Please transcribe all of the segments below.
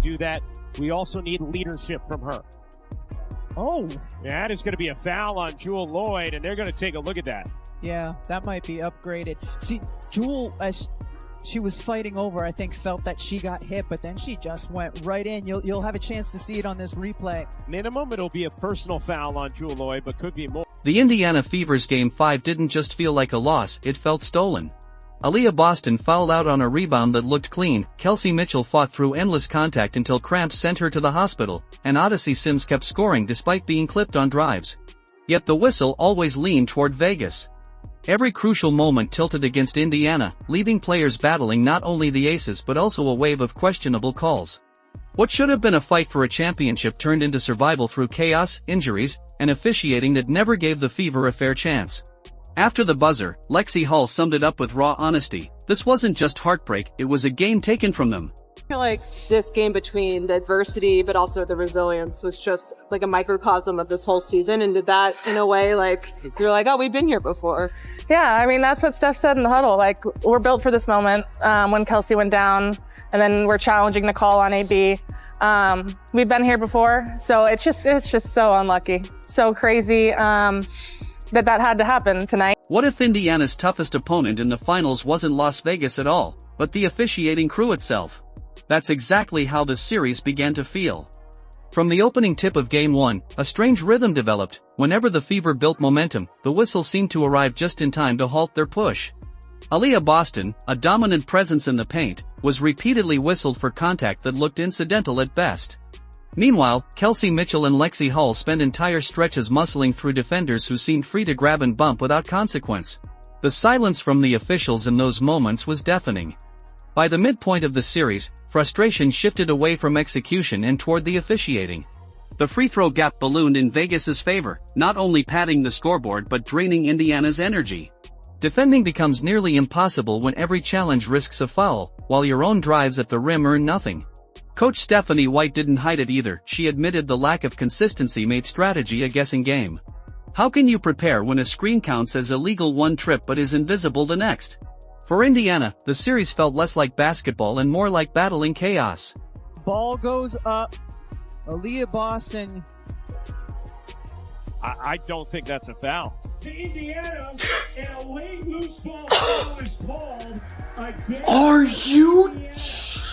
Do that. We also need leadership from her. Oh, that is going to be a foul on Jewel Lloyd, and they're going to take a look at that. Yeah, that might be upgraded. See, Jewel, as she was fighting over, I think felt that she got hit, but then she just went right in. You'll have a chance to see it on this replay. Minimum, it'll be a personal foul on Jewel Lloyd, but could be more. The Indiana Fever's Game 5 didn't just feel like a loss, it felt stolen. Aliyah Boston fouled out on a rebound that looked clean, Kelsey Mitchell fought through endless contact until cramps sent her to the hospital, and Odyssey Sims kept scoring despite being clipped on drives. Yet the whistle always leaned toward Vegas. Every crucial moment tilted against Indiana, leaving players battling not only the aces but also a wave of questionable calls. What should have been a fight for a championship turned into survival through chaos, injuries, and officiating that never gave the Fever a fair chance. After the buzzer, Lexie Hull summed it up with raw honesty. This wasn't just heartbreak, it was a game taken from them. I feel like this game, between the adversity but also the resilience, was just like a microcosm of this whole season, and did that in a way like you're like, oh, we've been here before. Yeah, I mean, that's what Steph said in the huddle. Like, we're built for this moment. When Kelsey went down, and then we're challenging the call on AB. We've been here before, so it's just so unlucky, so crazy that had to happen tonight. What if Indiana's toughest opponent in the finals wasn't Las Vegas at all, but the officiating crew itself? That's exactly how the series began to feel. From the opening tip of Game 1, a strange rhythm developed. Whenever the Fever built momentum, the whistle seemed to arrive just in time to halt their push. Aliyah Boston, a dominant presence in the paint, was repeatedly whistled for contact that looked incidental at best. Meanwhile, Kelsey Mitchell and Lexie Hull spent entire stretches muscling through defenders who seemed free to grab and bump without consequence. The silence from the officials in those moments was deafening. By the midpoint of the series, frustration shifted away from execution and toward the officiating. The free throw gap ballooned in Vegas's favor, not only padding the scoreboard but draining Indiana's energy. Defending becomes nearly impossible when every challenge risks a foul, while your own drives at the rim earn nothing. Coach Stephanie White didn't hide it either. She admitted the lack of consistency made strategy a guessing game. How can you prepare when a screen counts as illegal one trip but is invisible the next? For Indiana, the series felt less like basketball and more like battling chaos. Ball goes up. Aliyah Boston. I don't think that's a foul. To Indiana, and a late loose ball foul is called against. Are you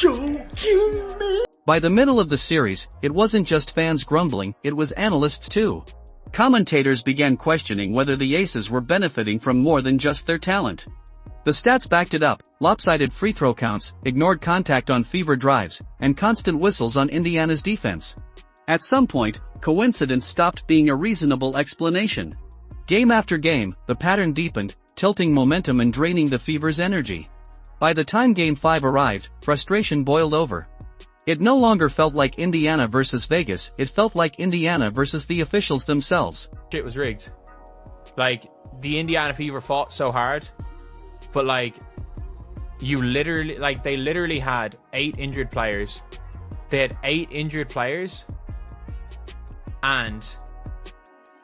joking me? By the middle of the series, it wasn't just fans grumbling, it was analysts too. Commentators began questioning whether the Aces were benefiting from more than just their talent. The stats backed it up: lopsided free throw counts, ignored contact on Fever drives, and constant whistles on Indiana's defense. At some point, coincidence stopped being a reasonable explanation. Game after game, the pattern deepened, tilting momentum and draining the Fever's energy. By the time Game 5 arrived, frustration boiled over. It no longer felt like Indiana versus Vegas, it felt like Indiana versus the officials themselves. Shit was rigged. Like, the Indiana Fever fought so hard, but like, they literally had 8 injured players. They had 8 injured players, and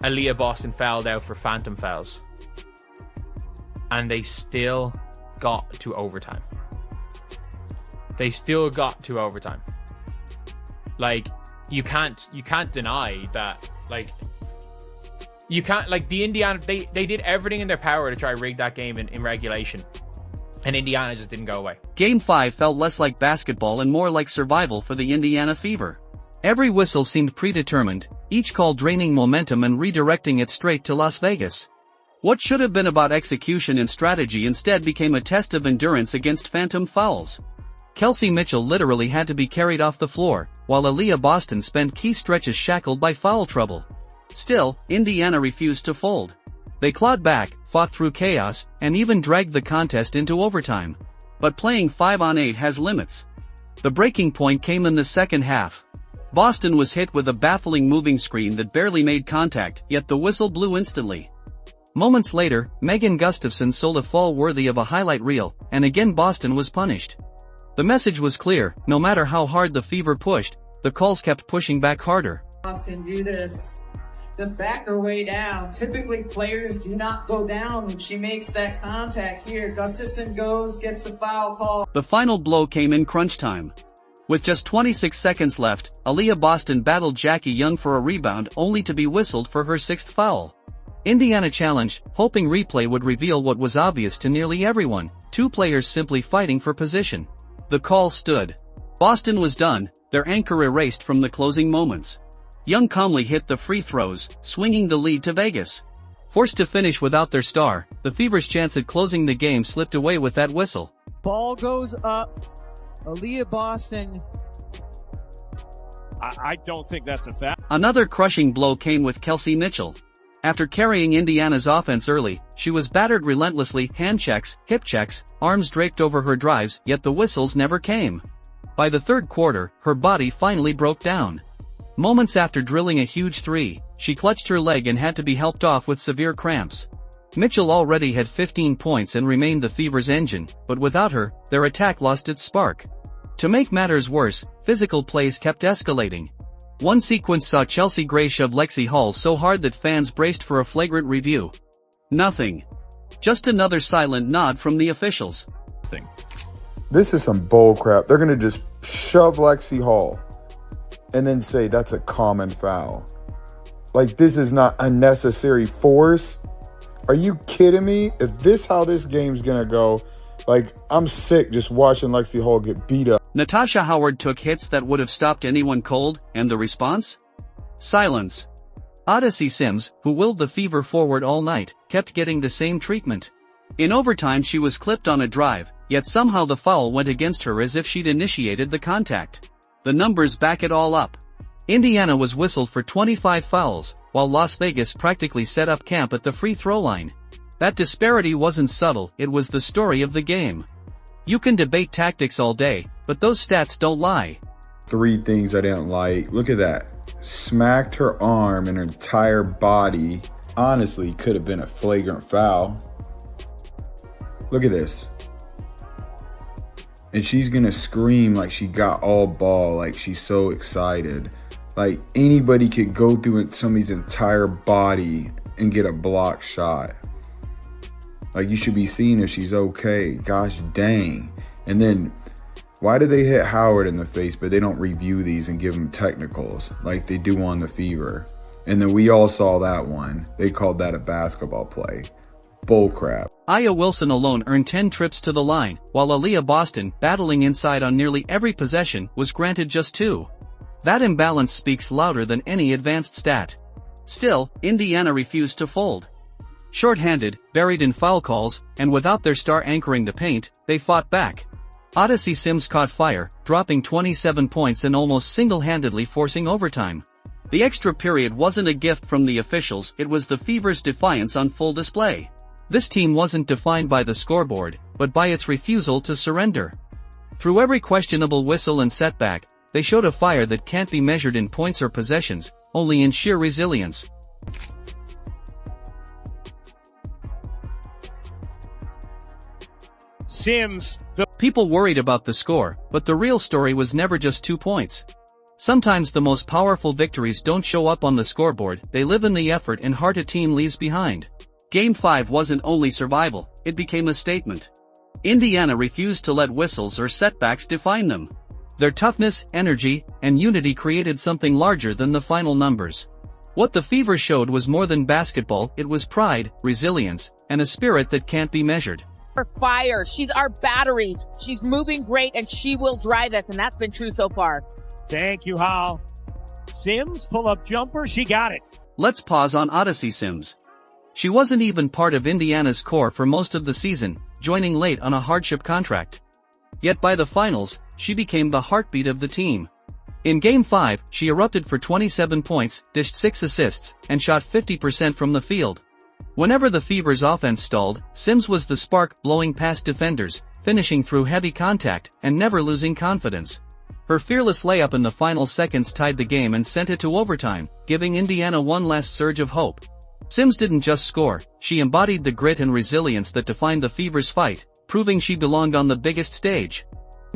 Aliyah Boston fouled out for phantom fouls. And they still got to overtime. Like, you can't deny that. Like, you can't, like, the Indiana, they did everything in their power to try to rig that game in regulation, and Indiana just didn't go away. Game 5 felt less like basketball and more like survival for the Indiana Fever. Every whistle seemed predetermined, each call draining momentum and redirecting it straight to Las Vegas. What should have been about execution and strategy instead became a test of endurance against phantom fouls. Kelsey Mitchell literally had to be carried off the floor, while Aliyah Boston spent key stretches shackled by foul trouble. Still, Indiana refused to fold. They clawed back, fought through chaos, and even dragged the contest into overtime. But playing 5-on-8 has limits. The breaking point came in the second half. Boston was hit with a baffling moving screen that barely made contact, yet the whistle blew instantly. Moments later, Megan Gustafson sold a fall worthy of a highlight reel, and again Boston was punished. The message was clear: no matter how hard the Fever pushed, the calls kept pushing back harder. Boston do this. Just back her way down. Typically players do not go down when she makes that contact here. Gustafson goes, gets the foul call. The final blow came in crunch time. With just 26 seconds left, Aliyah Boston battled Jackie Young for a rebound only to be whistled for her 6th foul. Indiana challenged, hoping replay would reveal what was obvious to nearly everyone: 2 players simply fighting for position. The call stood. Boston was done, their anchor erased from the closing moments. Young calmly hit the free throws, swinging the lead to Vegas. Forced to finish without their star, the Fever's chance at closing the game slipped away with that whistle. Ball goes up. Aliyah Boston. I don't think that's a foul. Another crushing blow came with Kelsey Mitchell. After carrying Indiana's offense early, she was battered relentlessly: hand checks, hip checks, arms draped over her drives, yet the whistles never came. By the 3rd quarter, her body finally broke down. Moments after drilling a huge 3, she clutched her leg and had to be helped off with severe cramps. Mitchell already had 15 points and remained the Fever's engine, but without her, their attack lost its spark. To make matters worse, physical plays kept escalating. One sequence saw Chelsea Gray shove Lexie Hull so hard that fans braced for a flagrant review. Nothing. Just another silent nod from the officials. This is some bull crap. They're going to just shove Lexie Hull and then say that's a common foul. Like, this is not unnecessary force. Are you kidding me? If this how this game's going to go, like, I'm sick just watching Lexie Hull get beat up. Natasha Howard took hits that would have stopped anyone cold, and the response? Silence. Odyssey Sims, who willed the Fever forward all night, kept getting the same treatment. In overtime she was clipped on a drive, yet somehow the foul went against her as if she'd initiated the contact. The numbers back it all up. Indiana was whistled for 25 fouls, while Las Vegas practically set up camp at the free throw line. That disparity wasn't subtle, it was the story of the game. You can debate tactics all day, but those stats don't lie. 3 things I didn't like. Look at that. Smacked her arm and her entire body. Honestly, could have been a flagrant foul. Look at this. And she's gonna scream like she got all ball, like she's so excited. Like, anybody could go through somebody's entire body and get a block shot. Like, you should be seeing if she's okay. Gosh dang. And then, why do they hit Howard in the face, but they don't review these and give him technicals like they do on the Fever? And then we all saw that one. They called that a basketball play. Bullcrap. Aya Wilson alone earned 10 trips to the line, while Aliyah Boston, battling inside on nearly every possession, was granted just 2. That imbalance speaks louder than any advanced stat. Still, Indiana refused to fold. Short-handed, buried in foul calls, and without their star anchoring the paint, they fought back. Odyssey Sims caught fire, dropping 27 points and almost single-handedly forcing overtime. The extra period wasn't a gift from the officials, it was the Fever's defiance on full display. This team wasn't defined by the scoreboard, but by its refusal to surrender. Through every questionable whistle and setback, they showed a fire that can't be measured in points or possessions, only in sheer resilience. Sims. People worried about the score, but the real story was never just 2 points. Sometimes the most powerful victories don't show up on the scoreboard, they live in the effort and heart a team leaves behind. Game 5 wasn't only survival, it became a statement. Indiana refused to let whistles or setbacks define them. Their toughness, energy, and unity created something larger than the final numbers. What the Fever showed was more than basketball, it was pride, resilience, and a spirit that can't be measured. Her fire, she's our battery. She's moving great and she will drive us, and that's been true so far. Thank you, Hal. Sims, pull-up jumper, she got it. Let's pause on Odyssey Sims. She wasn't even part of Indiana's core for most of the season, joining late on a hardship contract. Yet by the finals, she became the heartbeat of the team. In Game 5, she erupted for 27 points, dished 6 assists, and shot 50% from the field. Whenever the Fever's offense stalled, Sims was the spark, blowing past defenders, finishing through heavy contact, and never losing confidence. Her fearless layup in the final seconds tied the game and sent it to overtime, giving Indiana one last surge of hope. Sims didn't just score, she embodied the grit and resilience that defined the Fever's fight, proving she belonged on the biggest stage.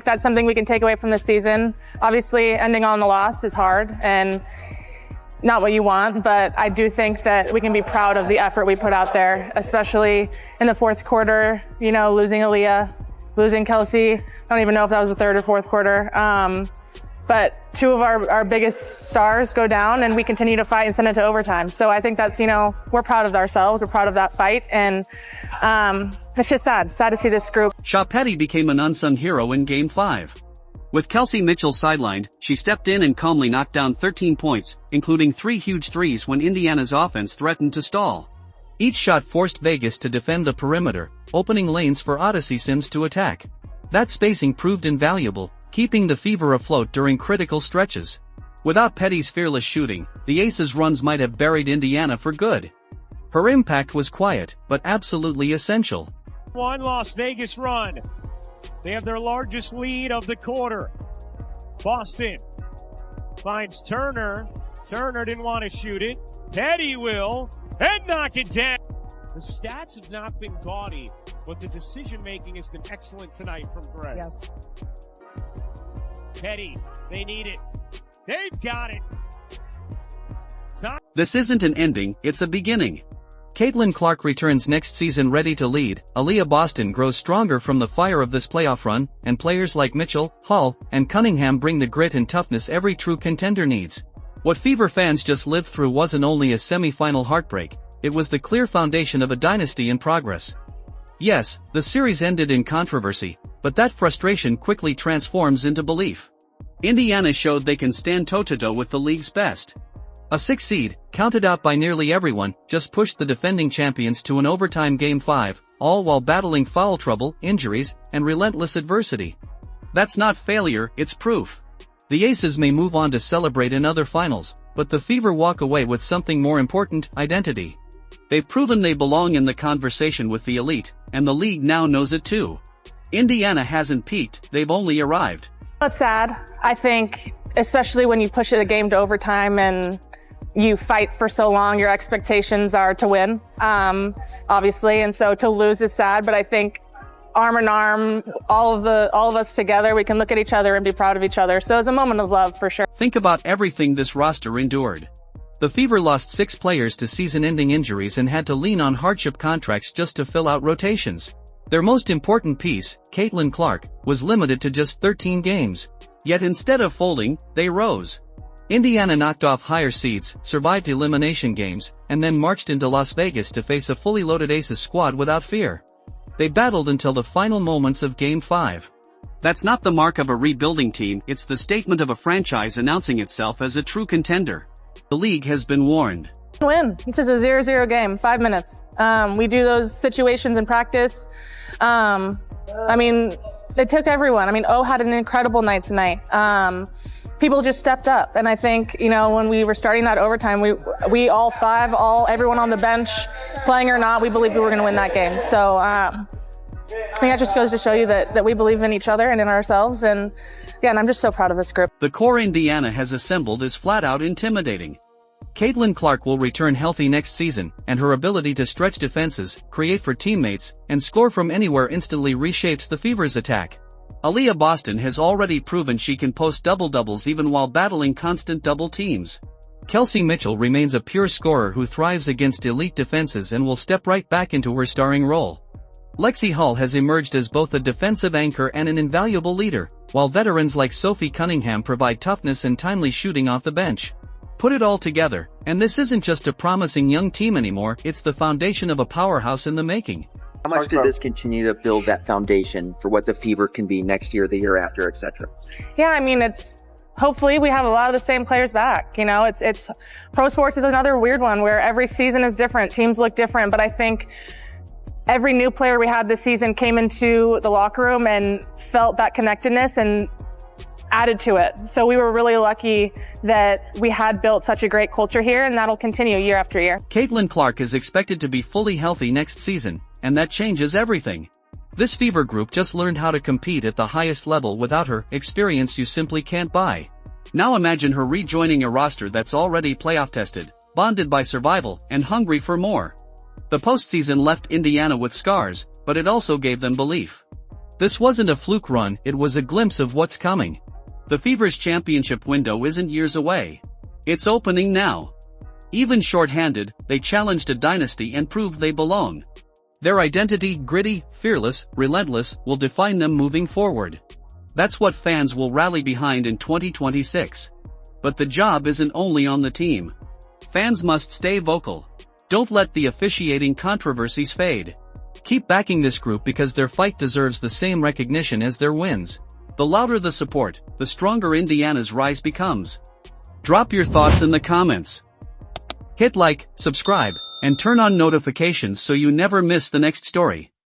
That's something we can take away from this season. Obviously, ending on a loss is hard and not what you want, but I do think that we can be proud of the effort we put out there, especially in the 4th quarter, losing Aliyah. losing Kelsey. I don't even know if that was the third or fourth quarter. But two of our biggest stars go down, and we continue to fight and send it to overtime. So I think that's, we're proud of ourselves. We're proud of that fight. And it's just sad to see this group. Petty became an unsung hero in Game 5. With Kelsey Mitchell sidelined, she stepped in and calmly knocked down 13 points, including 3 huge threes when Indiana's offense threatened to stall. Each shot forced Vegas to defend the perimeter, opening lanes for Odyssey Sims to attack. That spacing proved invaluable, keeping the Fever afloat during critical stretches. Without Petty's fearless shooting, the Aces' runs might have buried Indiana for good. Her impact was quiet, but absolutely essential. One Las Vegas run. They have their largest lead of the quarter. Boston finds Turner. Turner didn't want to shoot it. Petty will, and knock it down. The stats have not been gaudy, but the decision-making has been excellent tonight from Greg. Yes. Petty, they need it. They've got it. This isn't an ending, it's a beginning. Clark returns next season ready to lead, Aliyah Boston grows stronger from the fire of this playoff run, and players like Mitchell, Hull, and Cunningham bring the grit and toughness every true contender needs. What Fever fans just lived through wasn't only a semi-final heartbreak, it was the clear foundation of a dynasty in progress. Yes, the series ended in controversy, but that frustration quickly transforms into belief. Indiana showed they can stand toe-to-toe with the league's best. A 6 seed, counted out by nearly everyone, just pushed the defending champions to an overtime Game 5, all while battling foul trouble, injuries, and relentless adversity. That's not failure, it's proof. The Aces may move on to celebrate in other finals, but the Fever walk away with something more important: identity. They've proven they belong in the conversation with the elite, and the league now knows it too. Indiana hasn't peaked, they've only arrived. It's sad. I think, especially when you push a game to overtime and you fight for so long, your expectations are to win, obviously, and so to lose is sad, but I think arm in arm, all of us together, we can look at each other and be proud of each other. So it's a moment of love for sure. Think about everything this roster endured. The Fever lost 6 players to season-ending injuries and had to lean on hardship contracts just to fill out rotations. Their most important piece, Clark, was limited to just 13 games. Yet instead of folding, they rose. Indiana knocked off higher seeds, survived elimination games, and then marched into Las Vegas to face a fully loaded Aces squad without fear. They battled until the final moments of Game 5. That's not the mark of a rebuilding team, it's the statement of a franchise announcing itself as a true contender. The league has been warned. Win. This is a 0-0 game, 5 minutes. We do those situations in practice. It took everyone. O had an incredible night tonight. People just stepped up, and I think, when we were starting that overtime, we all 5, everyone on the bench, playing or not, we believed we were going to win that game. So I think that just goes to show you that we believe in each other and in ourselves, and I'm just so proud of this group. The core Indiana has assembled is flat-out intimidating. Clark will return healthy next season, and her ability to stretch defenses, create for teammates, and score from anywhere instantly reshapes the Fever's attack. Aliyah Boston has already proven she can post double-doubles even while battling constant double teams. Kelsey Mitchell remains a pure scorer who thrives against elite defenses and will step right back into her starring role. Lexie Hull has emerged as both a defensive anchor and an invaluable leader, while veterans like Sophie Cunningham provide toughness and timely shooting off the bench. Put it all together, and this isn't just a promising young team anymore, it's the foundation of a powerhouse in the making. How much did this continue to build that foundation for what the Fever can be next year, the year after, etc.? Yeah, it's hopefully we have a lot of the same players back. It's pro sports is another weird one where every season is different, teams look different, but I think every new player we had this season came into the locker room and felt that connectedness and added to it. So we were really lucky that we had built such a great culture here, and that'll continue year after year. Clark is expected to be fully healthy next season, and that changes everything. This Fever group just learned how to compete at the highest level without her, experience you simply can't buy. Now imagine her rejoining a roster that's already playoff tested, bonded by survival, and hungry for more. The postseason left Indiana with scars, but it also gave them belief. This wasn't a fluke run, it was a glimpse of what's coming. The Fever's championship window isn't years away. It's opening now. Even short-handed, they challenged a dynasty and proved they belong. Their identity, gritty, fearless, relentless, will define them moving forward. That's what fans will rally behind in 2026. But the job isn't only on the team. Fans must stay vocal. Don't let the officiating controversies fade. Keep backing this group because their fight deserves the same recognition as their wins. The louder the support, the stronger Indiana's rise becomes. Drop your thoughts in the comments. Hit like, subscribe, and turn on notifications so you never miss the next story.